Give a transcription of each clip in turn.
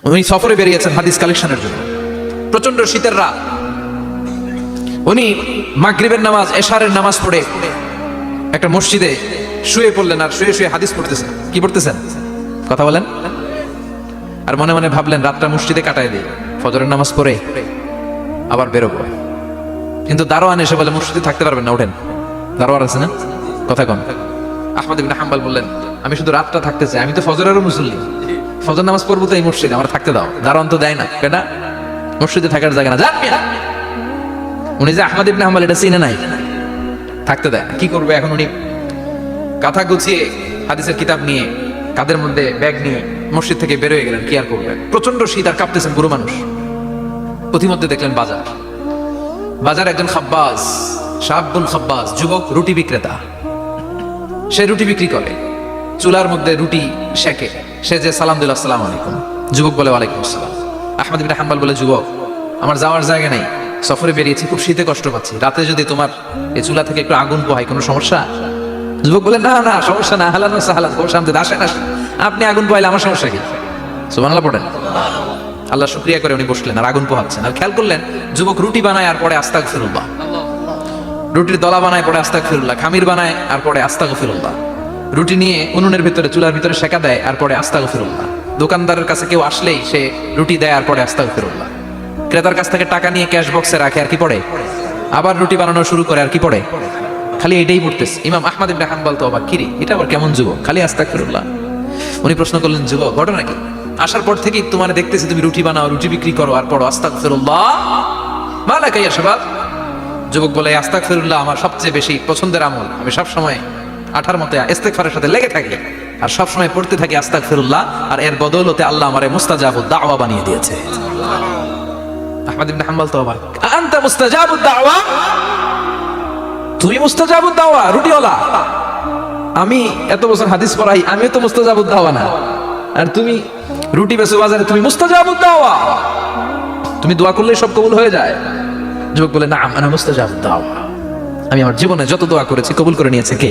উনি সফরে বেরিয়েছেন হাদিস কালেকশনের জন্য। প্রচন্ড শীতের রাত, উনি মাগরিবের নামাজ এশারের নামাজ পড়ে একটা মসজিদে শুয়ে পড়লেন, আর শুয়ে শুয়ে হাদিস পড়তেছেন। কি পড়তেছেন? কথা বলেন। আর মনে মনে ভাবলেন রাতটা মসজিদে কাটায় দিই, ফজরের নামাজ পড়ে আবার বেরোবো। কিন্তু দারোয়ান এসে বলে মসজিদে থাকতে পারবেন না, ওঠেন। দারোয়ান আছে না, কথা কন। আহমদ ইবনে হাম্বল বললেন আমি শুধু রাতটা থাকতে চাই, আমি তো ফজরেরও মুসল্লি, ফজর নামাজ পড়বো তো এই মসজিদে, আমার থাকতে দাও। দারোয়ান তো দেয় না, কেনা মসজিদে থাকার জায়গা না, যান। উনি যে আহমদ ইবনে হাম্বল এটা চিনে নাই, থাকতে দেয়। কি করবে এখন? উনি কাঁথা গুছিয়ে হাদিসের কিতাব নিয়ে কাদের মধ্যে ব্যাগ নিয়ে মসজিদ থেকে বেরোয় গেলেন। কি আর করবে, প্রচন্ড শীত, আর কাঁপতেছেন বুড়ো মানুষ। পথিমধ্যে দেখলেন বাজার, বাজার একজন খাব্বাস, শাবুল খাব্বাস, যুবক রুটি বিক্রেতা। সে রুটি বিক্রি করে, চুলার মধ্যে রুটি সেকে। সে যে সালাম দিল আসসালামু আলাইকুম, যুবক বলে ওয়ালাইকুম আসসালাম। আহমদ ইবনে হাম্বল বলে যুবক আমার যাওয়ার জায়গা নেই, সফরে বেরিয়েছি, খুব শীতে কষ্ট পাচ্ছি, রাতে যদি তোমার এই চুলা থেকে একটু আগুন পোহাই কোনো সমস্যা? যুবক বলে না না সমস্যা না, হালান সাহালান, সামনে আসেন আসেন, আপনি আগুন পোহাইলে আমার সমস্যা কি? সুবহানাল্লাহ পড়েন। আল্লাহ শুকরিয়া করে উনি বসলেন আর আগুন পোহাচ্ছেন। আর খেয়াল করলেন যুবক রুটি বানায় আর পরে আস্তাগফিরুল্লাহ, রুটির দলা বানায় পরে আস্তাগফিরুল্লাহ, খামির বানায় আর পরে আস্তাগফিরুল্লাহ, রুটি নিয়ে উনুনের ভিতরে চুলার ভিতরে সেকা দেয় আর পরে আস্তাগফিরুল্লাহ, দোকানদারের কাছে কেউ আসলেই সে রুটি দেয় আর পরে আস্তাগফিরুল্লাহ, ক্রেতার কাছ থেকে টাকা নিয়ে ক্যাশ বক্সে রাখে আর কি পড়ে, আবার রুটি বানানো শুরু করে আর কি পড়ে, খালি এটাই পড়তেছে। ইমাম আহমদ ইবনে হাম্বল তো অবাক, কিরে এটা আবার কেমন যুবক, খালি আস্তাগফিরুল্লাহ। উনি প্রশ্ন করলেন যুবক ঘটনা কি? আসার পর থেকেই তোমার দেখতেছি তুমি রুটি বানাও, রুটি বিক্রি করো আর পড়ো আস্তাগফিরুল্লাহ, মালাকা ইয়া শাবাব। যুবক বলে আস্তাগফিরুল্লাহ আমার সবচেয়ে বেশি পছন্দের আমল, আমি সব সময় আঠার মতে ইস্তেগফারের সাথে লেগে থাকি আর সব সময় পড়তে থাকি আস্তাগফিরুল্লাহ, আর এর বদৌলতে আল্লাহ আমারে মুস্তাজাবুদ দাওয়া বানিয়ে দিয়েছে। আহমদ ইবনে হাম্বল তো অবাক, আনতা মুস্তাজাবুদ দাওয়া, তুমি মুস্তাজাবুদ দাওয়া রুটিওয়ালা? আমি এত বছর হাদিস পড়াই, আমি তো মুস্তাজাবুদ দাওয়া না, আর তুমি রুটি বেচো বাজারে, তুমি মুস্তাজাবুদ দাওয়া, তুমি দোয়া করলে সব কবুল হয়ে যায়? যুবক বলে না আনা মুস্তাজাবুদ দাওয়া, আমি আমার জীবনে যত দোয়া করেছি কবুল করে নিয়েছে কে?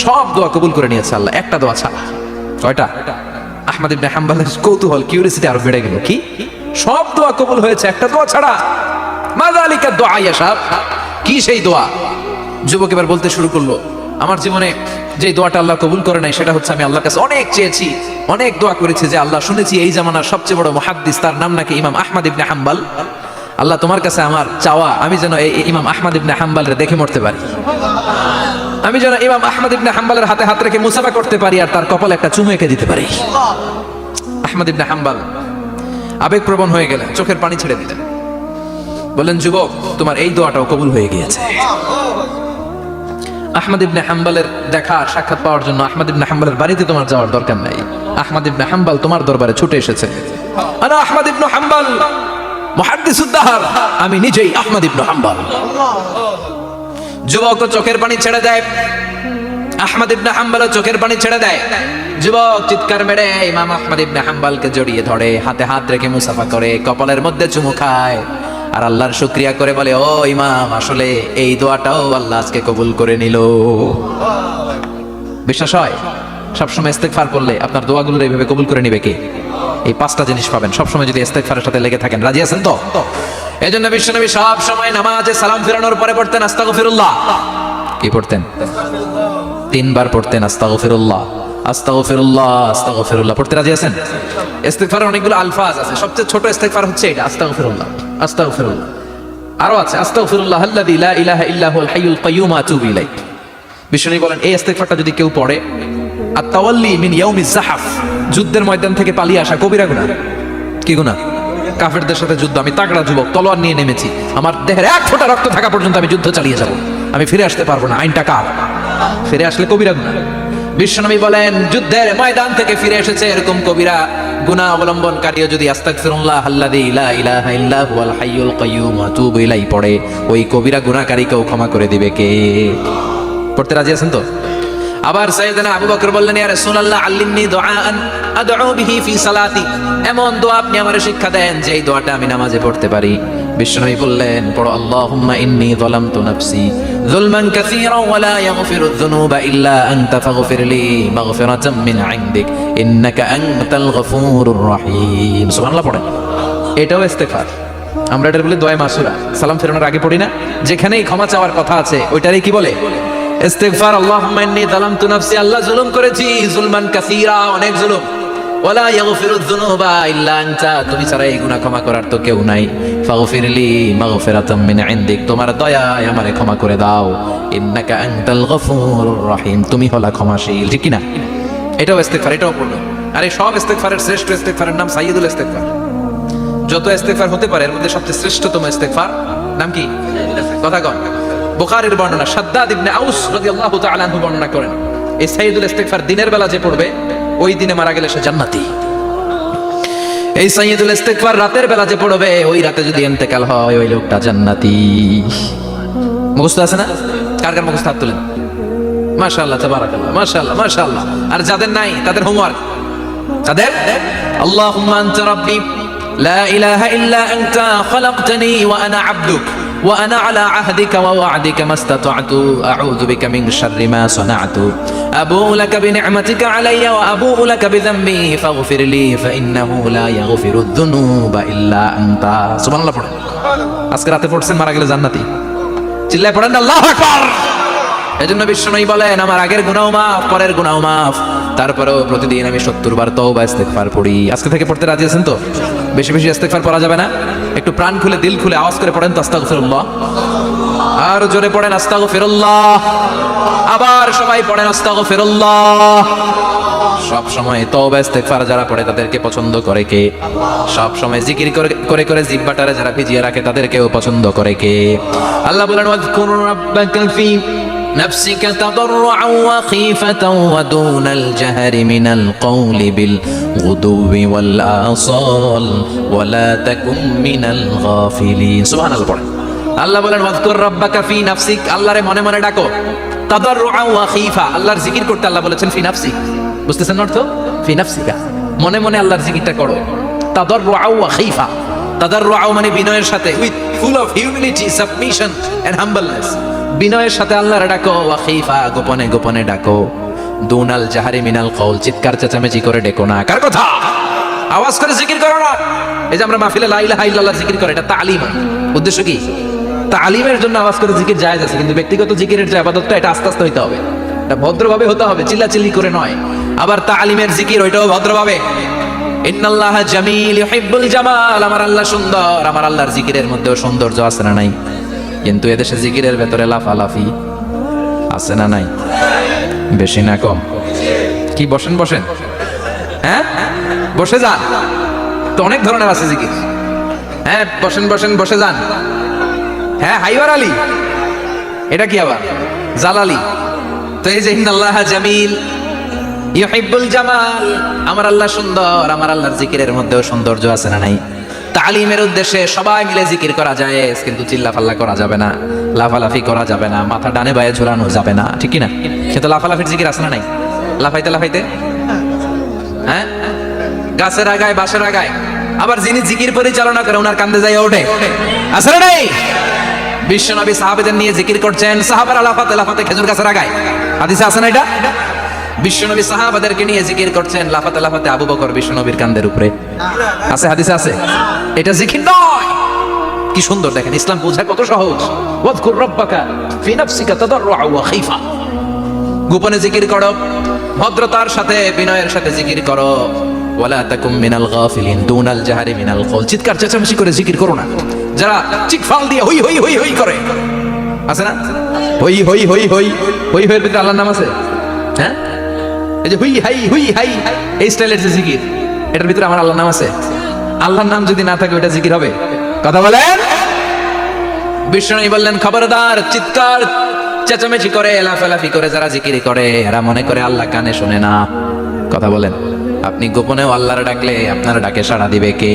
সব দোয়া কবুল করে নিয়েছে আল্লাহ, একটা দোয়া ছাড়া। কয়টা? আহমদ ইবনে হাম্বলের কৌতূহল, কিউরিসিটি আরো বেড়ে গেল। কি? সব দোয়া কবুল হয়েছে একটা দোয়া ছাড়া। মা যালিকা দুআ ইয়া শাব, কি সেই দোয়া? যুবক এবার বলতে শুরু করলো আমার জীবনে যে দোয়াটা আল্লাহ কবুল করে নাই সেটা হচ্ছে আমি আল্লাহর কাছে অনেক চেয়েছি, অনেক দোয়া করেছি যে আল্লাহ শুনেছি এই জামানার সবচেয়ে বড় মুহাদ্দিস, তার নাম নাকি ইমাম আহমদ ইবনে হাম্বল। আল্লাহ তোমার কাছে আমার চাওয়া আমি যেন এই ইমাম আহমদ ইবনে হাম্বলের দেখে মরতে পারি, আমি যেন ইমাম আহমদ ইবনে হাম্বলের হাতে হাত রেখে মুসাফা করতে পারি আর তার কপালে একটা চুমু এঁকে দিতে পারি। আহমদ ইবনে হাম্বল আবেগপ্রবণ হয়ে গেলেন, চোখের পানি ছেড়ে দিলেন, বলেন যুবক তোমার এই দোয়াটাও কবুল হয়ে গিয়েছে। আহমদ ইবনে হাম্বলের দেখা সাক্ষাৎ পাওয়ার জন্য আহমদ ইবনে হাম্বলের বাড়িতে তোমার যাওয়ার দরকার নাই, আহমদ ইবনে হাম্বল তোমার দরবারে ছুটে এসেছে। আনা আহমদ ইবনে হাম্বল মুহাদ্দিসুদ দাহর, আমি নিজেই আহমদ ইবনে হাম্বল। যুবক চোখের পানি ছেড়ে দেয়, আহমদ ইবনে হাম্বল চোখের পানি ছেড়ে দেয়। যুবক চিৎকার মেরে ইমাম আহমদ ইবনে হাম্বলকে জড়িয়ে ধরে, হাতে হাত রেখে মুসাফা করে, কপালের মধ্যে চুমু খায় আর আল্লাহর শুকরিয়া করে বলে ও ইমাম আসলে এই দোয়াটাও আল্লাহ আজকে কবুল করে নিল। বিশ্বাস হয় সবসময় ইস্তেগফার করলে আপনার দোয়াগুলো এইভাবে কবুল করে নিবে কে? এই পাঁচটা জিনিস পাবেন সবসময় যদি ইস্তেগফারের সাথে লেগে থাকেন। রাজি আছেন তো? এই জন্য বিশ্বনবী সব সময় নামাজে সালাম ফেরানোর পরে পড়তেন আস্তাগফিরুল্লাহ। কি পড়তেন? 3 বার পড়তেন আস্তাগফিরুল্লাহ আস্তাগফিরুল্লাহ আস্তাগফিরুল্লাহ। পড়তে রাজি আছেন? ইস্তেগফারের অনেকগুলো আলফাজ আছে, সবচেয়ে ছোট ইস্তেগফার হচ্ছে এটা আস্তাগফিরুল্লাহ আস্তাগফিরুল্লাহ। আরো আছে আস্তাগফিরুল্লাহ আল্লাযী লা ইলাহা ইল্লা হুয়াল হাইয়ুল কাইয়্যুম আতুবু ইলাইহি। বিশ্বনবী বলেন এই ইস্তেগফারটা যদি কেউ পড়ে, আত-তাওয়াল্লি মিন ইয়াউমিজ যাহাফ, যুদ্ধের ময়দান থেকে পালিয়ে আসা কবিরা গুনাহ। কি গুনাহ? কাফেরদের সাথে যুদ্ধ, আমি তাগড়া যুবক তলোয়ার নিয়ে নেমেছি, আমার দেহের 1 ফোঁটা রক্ত থাকা পর্যন্ত আমি যুদ্ধ চালিয়ে যাব, আমি ফিরে আসতে পারবো না, আইনটা কার? ফিরে আসলে কবিরা গুনাহ। বিশ্বনবী বলেন যুদ্ধের ময়দান থেকে ফিরে এসেছে এরকম কবিরা গুনাহ অবলম্বনকারীও যদি আস্তাগফিরুল্লাহ আল্লাযী লা ইলাহা ইল্লা হুয়াল হাইয়ুল কাইয়্যুম আতুবু ইলাইহি পড়ে, ওই কবিরা গুনাহকারীকেও ক্ষমা করে দিবে কে? পড়তে রাজি আছেন তো? আবার সাইয়েদনা আবু বকর বললেন, ইয়া রাসূলুল্লাহ আল্লিমনি দুআআন আদউ বিহি ফি সালাতি, এমন দোয়া আপনি আমারে শিক্ষা দেন যে এই দোয়াটা আমি নামাজে পড়তে পারি। বিশ্বনবী বললেন, পড়ো আল্লাহুম্মা ইন্নী যালামতু নাফসি যুলমান কাসীরান ওয়া লা ইয়াগফিরুয যুনুবা ইল্লা আনতা ফাগফিরলি মাগফিরাতাম মিন ইনদিক ইন্নাকা আনতাল গফুরুর রহিম। সুবহানাল্লাহ পড়েন। এটাও ইস্তেগফার। আমরা এটা বলি দোয়া মাসুরা, সালাম ফেরানোর আগে পড়ি না? যেখানেই ক্ষমা চাওয়ার কথা আছে ওইটারই কি বলে? ইস্তিগফার। আল্লাহুম্মা ইন্নী যালামতু নাফসি, আল্লাহ জুলুম করেছি, যুলমান কাসীরা, অনেক জুলুম। ওয়ালা ইয়াগফিরুয যুনুবা ইল্লা আনতা, তুমি ছাড়া এই গুনাহ ক্ষমা করার তো কেউ নাই। ফাগফিরলি মাগফিরাতাম মিন ইনদিক, তোমার দয়ায় আমারে ক্ষমা করে দাও। ইন্নাকা আনতাল গফুরুর রহিম, তুমি হলা ক্ষমাশীল। ঠিক কি না? এটাও ইস্তিগফার, এটাও পড়লো। আর এই সব ইস্তিগফারের শ্রেষ্ঠ ইস্তিগফারের নাম সাইয়্যিদুল ইস্তিগফার। যত ইস্তিগফার হতে পারে এর মধ্যে সবচেয়ে শ্রেষ্ঠতম ইস্তিগফার নাম কি? কথা কন। বুখারীর বর্ণনা, শাদ্দাদ ইবনে আউস রাদিয়াল্লাহু তাআলা আনহু বর্ণনা করেন, এই সাইয়্যিদুল ইস্তিগফার দিনের বেলা যে পড়বে ওই দিনে মারা গেলে সে জান্নাতি। এই সাইয়্যিদুল ইস্তিগফার রাতের বেলা যে পড়বে ওই রাতে যদি ইন্তেকাল হয় ওই লোকটা জান্নাতি। মুখস্থ আছে না? কার কার মুখস্থ? হাত তুলেন। মাশাআল্লাহ, তাবারাকাল্লাহ, মাশাআল্লাহ, মাশাআল্লাহ। আর যাদের নাই তাদের হোমওয়ার্ক, তাদের আল্লাহুম্মা আনতা রাব্বি لا إله إلا أنت خلقتني وأنا عبدك وأنا على عهدك ووعدك ما استطعت أعوذ بك من شر ما صنعت أبوء لك بنعمتك علي وأبوء لك بذنبي فاغفر لي فإنه لا يغفر الذنوب إلا أنت। سبحان الله পড়েন। আজকে রাতে পড়ছেন, মারা গেলে জান্নাতি। চিল্লায় পড়েন আল্লাহু আকবার। এজন্য বিশ্বনবী বলেন, আমার আগের গুনাহ মাফ, পরের গুনাহ মাফ, তারপরেও প্রতিদিন আমি 70 বার তওবা ইস্তিগফার পড়ি। আজকে থেকে পড়তে রাজি আছেন তো? বেশি বেশি ইস্তিগফার পড়া যাবে না? একটু প্রাণ খুলে দিল খুলে আওয়াজ করে পড়েন তো আস্তাগফিরুল্লাহ। আর জোরে পড়েন আস্তাগফিরুল্লাহ। আবার সবাই পড়েন আস্তাগফিরুল্লাহ। সব সময় তওবা ইস্তিগফার যারা পড়ে তাদেরকে পছন্দ করে কে? সব সময় জিকির করে করে জিহ্বাটারে যারা ভিজিয়ে রাখে তাদেরকেও পছন্দ করে কে? আল্লাহ বলেন, ওয়াযকুর রাব্বাকা ফি نفسك تضرعا وخيفة ودون الجهر من القول بالغدو والآصال ولا تكن من الغافلين। سبحان الله পড়েন। আল্লাহ বলেন, ওয়াযকুর রাব্বাকা ফি নাফসিক, আল্লাহরে মনে মনে ডাকো। তাদাররুআ ওয়া খীফা, আল্লাহর জিকির করতে আল্লাহ বলেছেন ফি নাফসিক। বুঝতেছেন অর্থ? ফি নাফসিকা, মনে মনে আল্লাহর জিকিরটা করো। তাদাররুআ ওয়া খীফা, তাদাররুআ মানে বিনয়ের সাথে, with full of humility, submission and humbleness. বিনয়ের সাথে আল্লাহর ডাকো। ওয়া খীফা, গোপনে গোপনে ডাকো। দুনাল জাহারি মিনাল কওল, চিৎকার চেঁচামেচি করে ডেকো না। কার কথা? আওয়াজ করে জিকির করো না। এই যে আমরা মাহফিলে লা ইলাহা ইল্লাল্লাহ জিকির করে, এটা তালিম। উদ্দেশ্য কি? তালিমের জন্য আওয়াজ করে জিকির জায়েজ আছে, কিন্তু ব্যক্তিগত জিকিরের যে ইবাদতটা এটা আস্তে আস্তে হইতে হবে, এটা ভদ্রভাবে হতে হবে, চিল্লাচিল্লি করে নয়। আবার তালিমের জিকির ওইটাও ভদ্রভাবে। ইন্নাল্লাহা জামিল ইউহিব্বুল জামাল, আমার আল্লাহ সুন্দর, আমার আল্লাহর জিকিরের মধ্যেও সৌন্দর্য আছে না নাই? কিন্তু এদেশে জিকিরের ভেতরে লাফালাফি আছে না নাই? বেশি না কম? কি বসেন বসেন, হ্যাঁ বসে যান তো, অনেক ধরনের আছে জিকির। হ্যাঁ বসেন বসেন, বসে যান। হ্যাঁ হাইবার আলী, এটা কি আবার জালালি? তো এই যে ইন্নাল্লাহা জামিল ইউহিব্বুল জামাল, আমার আল্লাহ সুন্দর, আমার আল্লাহর জিকিরের মধ্যেও সৌন্দর্য আছে না নাই? তালিমের উদ্দেশ্যে সবাই মিলে জিকির করা যায়, কিন্তু চিল্লাফাল্লা করা যাবে না, লাফালাফি করা যাবে না, মাথা ডানে বায়ে ঝুলানো যাবে না, ঠিক কি না? কিন্তু লাফালাফির জিকির আছে না নাই? লাফাইতে লাফাইতে, হ্যাঁ গাছের আগায় বাঁশের আগায়। আবার যিনি জিকির পরিচালনা করে ওনার কান্দে যায় ওঠে, আছে না নাই? বিশ্বনবী সাহাবাদের নিয়ে জিকির করছেন, সাহাবারা লাফাতে লাফাতে খেজুর গাছের আগায়। হাদিসে আছে না এটা? বিশ্বনবী সাহাবাদেরকে নিয়ে জিকির করছেন, লাফাতে লাফাতে আবু বকর বিশ্বনবীর কান্দের উপরে। আছে, হাদিসে আছে। এটা জিকির নয়। কি সুন্দর দেখেন, ইসলাম বোঝা কত সহজ। ওয়াযকুর রাব্বাকা ফি নাফসিকা তাদাররুআ ওয়া খীফা, গোপনে জিকির করো, ভদ্রতার সাথে বিনয়ের সাথে জিকির করো। ওয়ালা তাকুম মিনাল গাফিলিন দুনাল জাহারি মিনাল কওল, চিৎকার চেঁচামেচি করে জিকির করো না। যারা চিকফাল দিয়ে হই হই হই হই করে, আছে না? হই হই হই হই হই হইয়ের ভিতরে আল্লাহর নাম আছে। হ্যাঁ এই যে হুই হাই হুই হাই, এই স্টাইলের যে জিকির, এটার ভিতরে আমার আল্লাহর নাম আছে। আল্লাহর নাম যদি না থাকে ওটা জিকির হবে? কথা বলেন। বিষ্ণু বললেন, খবরদার, চিৎকার চেঁচামেচি করে লাফালাফি করে যারা জিকির করে এরা মনে করে আল্লাহ কানে শোনে না। কথা বলেন। আপনি গোপনেও আল্লাহর ডাকলে আপনার ডাকে সাড়া দিবে কে?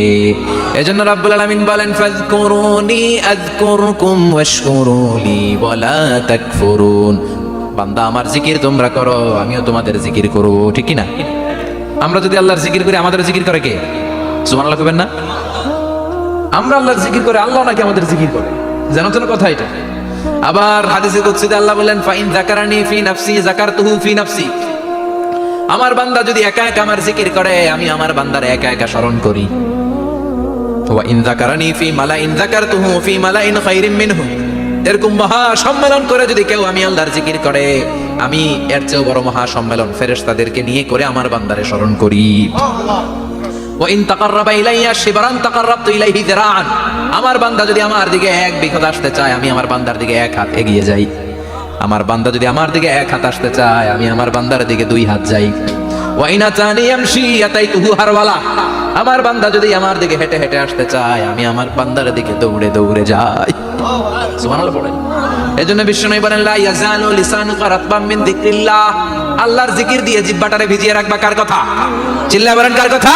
এজন্য রাব্বুল আলামিন বলেন, ফাযকুরুনি আযকুরকুম ওয়াশকুরুলি ওয়ালা তাকফুরুন। বান্দা আমার জিকির তোমরা করো, আমিও তোমাদের জিকির করব, ঠিক কি না? আমরা যদি আল্লাহর জিকির করি, আমাদের জিকির করে কে? সুবহানাল্লাহ কইবেন না? আমরা আল্লাহর জিকির করে, আল্লাহ নাকি আমাদের জিকির করে? জানো তো না কথা এটা? আবার হাদিসে কুদসিতে আল্লাহ বলেন, ফাইন যাকারানি ফি নাফসি যাকারতুহু ফি নাফসি। আমার বান্দা যদি একা একা আমার জিকির করে, আমি আমার বান্দার একা একা স্মরণ করি। ওয়া ইন যাকারানি ফি মালাইন যাকারতুহু ফি মালাইন খায়রিম মিনহু। এরকম মহা সম্মেলন করে যদি কেউ আমি আল্লাহর জিকির করে, আমি এর চেয়েও বড় মহা সম্মেলন ফেরেশতাদেরকে নিয়ে করে আমার বান্দারে স্মরণ করি। ওয়া ইন তাকাররাবা ইলাইয়া শিবরান তাকাররাবতু ইলাইহি যিরাআন। আমার বান্দা যদি আমার দিকে এক বিঘত আসতে চায়, আমি আমার বান্দার দিকে এক হাত এগিয়ে যাই। আমার বান্দা যদি আমার দিকে এক হাত আসতে চায়, আমি আমার বান্দার দিকে দুই হাত যাই। ওয়া ইন আতানি ইয়ামশি আতাইতুহু হারওয়ালা। আমার বান্দা যদি আমার দিকে হেঁটে হেঁটে আসতে চায়, আমি আমার বান্দার দিকে দৌড়ে দৌড়ে যাই। সুবহানাল্লাহ পড়েন। এজন্য বিশ্বনবী বলেন, লা ইয়াজালু লিসানুকা রাতবাম মিন যিকরিল্লাহ। আল্লাহর জিকির দিয়ে জিহ্বাটারে ভিজিয়ে রাখবা। কার কথা? চিল্লায় বলেন, কার কথা?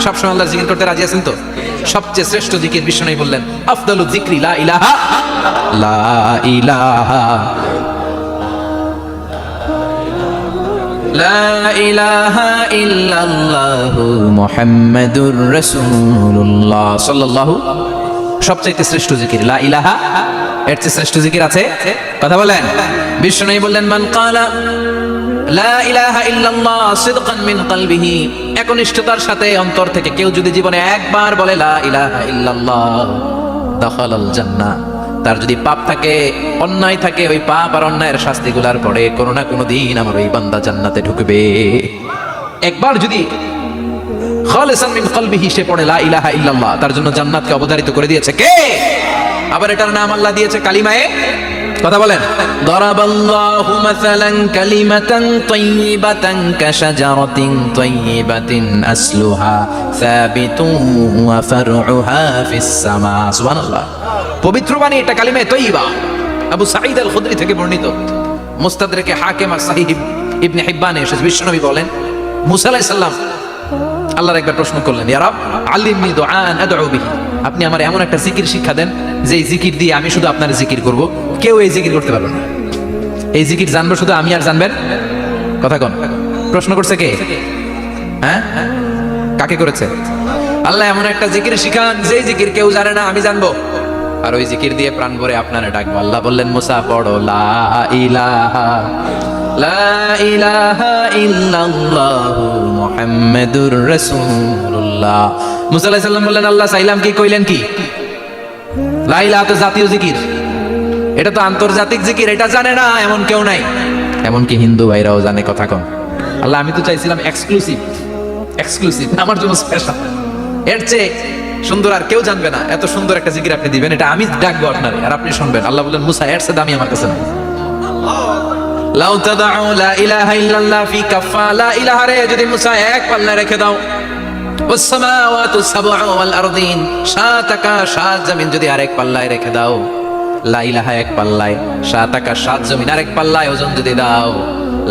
সবসময় আল্লাহর জিকির করতে রাজি আছেন তো? সবচেয়ে শ্রেষ্ঠ জিকির বিশ্বনবী বললেন, আফদালু যিকরি লা ইলাহা লা ইলাহা লা ইলাহা ইল্লাল্লাহু মুহাম্মাদুর রাসূলুল্লাহ সাল্লাল্লাহু। সবচেয়ে শ্রেষ্ঠ জিকির লা ইলাহা। এর চেয়ে শ্রেষ্ঠ জিকির আছে? কথা বলেন। বিশ্বনবী বললেন, মান ক্বালা লা ইলাহা ইল্লাল্লাহ সিদকান মিন কলবিহি। একনিষ্ঠতার সাথে অন্তর থেকে কেউ যদি জীবনে একবার বলে লা ইলাহা ইল্লাল্লাহ, দাখালাল জান্নাহ। তার যদি পাপ থাকে, অন্যায় থাকে, ওই পাপ আর অন্যায়ের শাস্তিগুলার পরে কোনো না কোনো দিন আমার ওই বান্দা জান্নাতে ঢুকবে। একবার যদি খালিসান মিন কলবিহি সে পড়ে লা ইলাহা ইল্লাল্লাহ, তার জন্য জান্নাতকে অবধারিত করে দিয়েছে কে? আবার এটার নাম আল্লাহ দিয়েছে কালিমায়ে। কথা বলেন। দারাবাল্লাহু মাসালান কালিমাতান তাইয়িবাতান কাশাজারাতিন তাইয়িবাতিন আসলুহা সাবিতুন ওয়া ফারউহা ফিস সামা। সুবহানাল্লাহ। পবিত্র বাণী এটা কালিমায়ে তাইয়িবা। আবু সাঈদ আল খুদরি থেকে বর্ণিত, মুস্তাদরাকে হাকিম আর সহিহ ইবনে হিব্বানে এসেছে। বিশ্বনবী বলেন, মুসা আলাইহিস সালাম আল্লাহর একবার প্রশ্ন করলেন, ইয়া রব আল্লিমনি দুআন আদউ বিহি। আপনি আমার এমন একটা জিকির শিক্ষা দেন যে এই জিকির দিয়ে আমি শুধু আপনার জিকির করব, কেউ এই জিকির করতে পারবে না। এই জিকির জানবো শুধু আমি আর জানবেন। কথা কোন? প্রশ্ন করছে কে? হ্যাঁ, কাকে করেছে? আল্লাহ এমন একটা জিকির শিখান যে জিকির কেউ জানে না, আমি জানবো, আর ওই জিকির দিয়ে প্রাণ ভরে আপনারা ডাকবো। আল্লাহ বললেন, মুসা পড়ো লা ইলাহা লা ইলাহা ইল্লাল্লাহু মুহাম্মাদুর রাসূলুল্লাহ। মুসা আলাইহিস সালাম বললেন, আল্লাহ চাইলাম কি, কইলেন কি? লা ইলাহা তো জাতীয় জিকির, এটা তো আন্তর্জাতিক জিকির, এটা জানে না এমন কেউ নাই। এমনকি হিন্দু ভাইরাও জানে। কথা কন। আল্লাহ আমি তো চাইছিলাম এক্সক্লুসিভ, এক্সক্লুসিভ আমার জন্য স্পেশাল, এর চেয়ে সুন্দর আর কেউ জানবে না। এত সুন্দর একটা জিকির আপনি দিবেন, এটা আমি ডাকবো আপনারে আর আপনি শুনবেন। আল্লাহ বললেন, মুসা এর চেয়ে দামি আমার কাছে নাই। লাউ তাদউ লা ইলাহা ইল্লাল্লাহ ফি কাফা। লা ইলাহা রে যদি মুসা এক পাল্লায় রেখে দাও, ওয়াস সামাওয়াতু সাবউ ওয়াল আরদিন, সাত আকাশ সাত জমিন যদি আরেক পাল্লায় রেখে দাও, লা ইলাহা এক পাল্লায়, সাত আকাশ সাত জমিন আরেক পাল্লায় ওজন যদি দাও,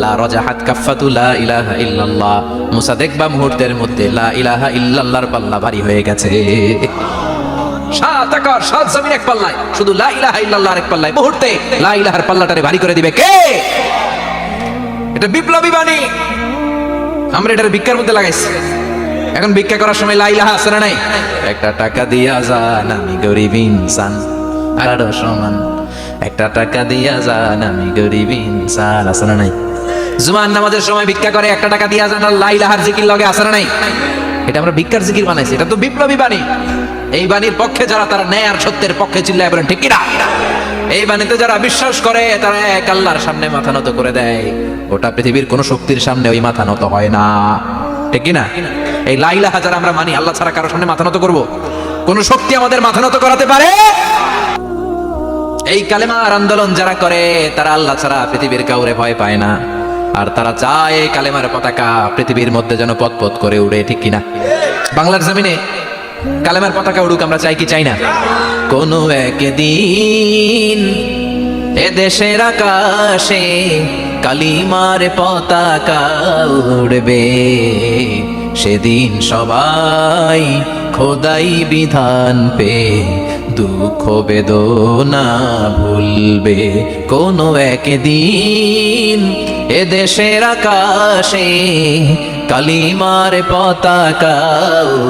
লা রাজাহাত কাফাতু লা ইলাহা ইল্লাল্লাহ। মুসা দেখবা মুহূর্তের মধ্যে লা ইলাহা ইল্লাল্লাহর পাল্লা ভারী হয়ে গেছে। সাত আকাশ সাত জমিন এক পাল্লায়, শুধু লা ইলাহা ইল্লাল্লাহ আরেক পাল্লায়, মুহূর্তে লা ইলাহার পাল্লাটারে ভারী করে দিবে কে? এটা বিপ্লবী বাণী। আমরা এটার ভিক্ষার মধ্যে লাগাইছি। এখন ভিক্ষা করার সময় লা ইলাহা আছে না নাই? একটা টাকা দিয়া যান আমি গরিব ইনসান, আরো সমান। একটা টাকা দিয়া যান আমি গরিব ইনসান, আছে না নাই? জুমার নামাজের সময় ভিক্ষা করে একটা টাকা দিয়া যান, লা ইলাহার জিকির লগে, আছে না নাই? এটা আমরা ভিক্ষার জিকির বানাইছি। এটা তো বিপ্লবী বাণী। এই বাণীর পক্ষে যারা, তারা ন্যায় আর সত্যের পক্ষে চিল্লায় বলেন ঠিক কি না? এই বাণীতে যারা বিশ্বাস করে, তারা এক আল্লাহর সামনে মাথা নত করে দেয়। গোটা পৃথিবীর কোন শক্তির সামনে ওই মাথা নত হয় না, ঠিক কি না? এই লা ইলাহা যারা আমরা মানি, আল্লাহ ছাড়া কারোর সামনে মাথা নত করব? কোন শক্তি আমাদের মাথা নত করাতে পারে? এই কালেমার আন্দোলন যারা করে, তারা আল্লাহ ছাড়া পৃথিবীর কাউরে ভয় পায় না। আর তারা চায় কালেমার পতাকা পৃথিবীর মধ্যে যেন পথ পথ করে উড়ে, ঠিক কিনা? বাংলার জমিনে কালেমার পতাকা উড়ুক, আমরা চাই কি চাই না? কোন একদিন এ দেশের আকাশে কালিমার পতাকা উড়বে, সেদিন সবাই খোদাই বিধান পে দুঃখ বেদনা ভুলবে কোনো একদিন, এ দেশের আকাশে কালিমার পতাকা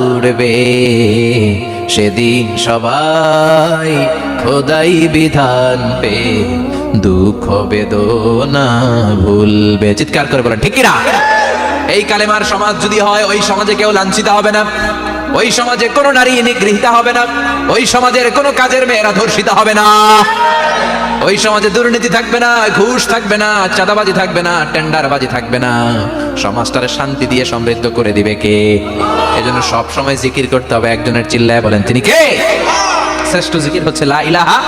উড়বে, সেদিন সবাই খোদাই বিধান পে দুঃখ বেদনা ভুলবে। চিৎকার করে বলেন ঠিক কিনা? এই কালেমার সমাজ যদি হয়, ওই সমাজে কেউ লাঞ্ছিত হবে না, ওই সমাজে কোনো নারী নিগৃহীত হবে না, ওই সমাজের কোনো কাজের মেয়েরা ধর্ষিত হবে না, ওই সমাজে দুর্নীতি থাকবে না, ঘুষ থাকবে না, চাঁদাবাজি থাকবে না, টেন্ডারবাজি থাকবে না। সমাজটারে শান্তি দিয়ে সমৃদ্ধ করে দিবে কে? এজন্য সব সময় জিকির করতে হবে একজনের, চিল্লায় বলেন তিনি কে? শ্রেষ্ঠ জিকির হচ্ছে লা ইলাহা।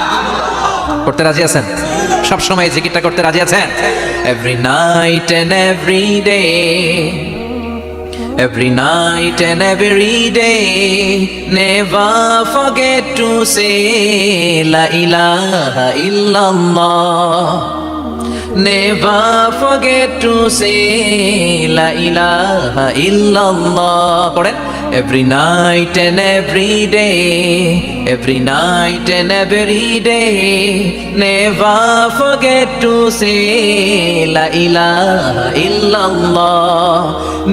করতে রাজি আছেন? সব সময় জিকিরটা করতে রাজি আছেন? Every night and every day, every night and every day, never forget to say la ilaha illallah, never forget to say la ilaha illallah. পড়েন, every night and every day, every night and every day, never forget to say la ilaha illallah,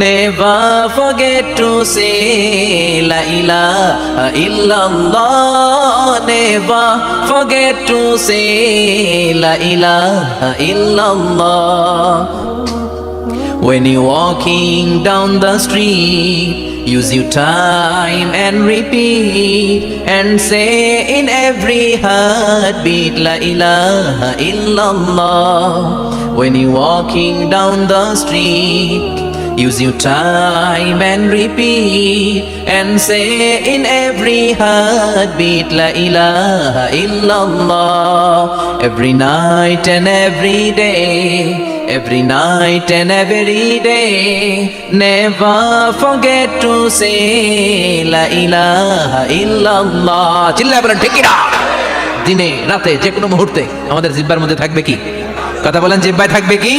never forget to say la ilaha illallah, never forget to say la ilaha illallah. When you're walking down the street, use your time and repeat and say in every heartbeat la ilaha illallah. When you're walking down the street, use your time and repeat and say in every heartbeat la ilaha illallah. Every night and every day, every night and every day, never forget to say la ilaha illallah. চিল্লায় বলেন ঠিক কিনা? দিনে রাতে যে কোনো মুহূর্তে আমাদের জিহ্বার মধ্যে থাকবে কি? কথা বলেন, জিহ্বায় থাকবে কি?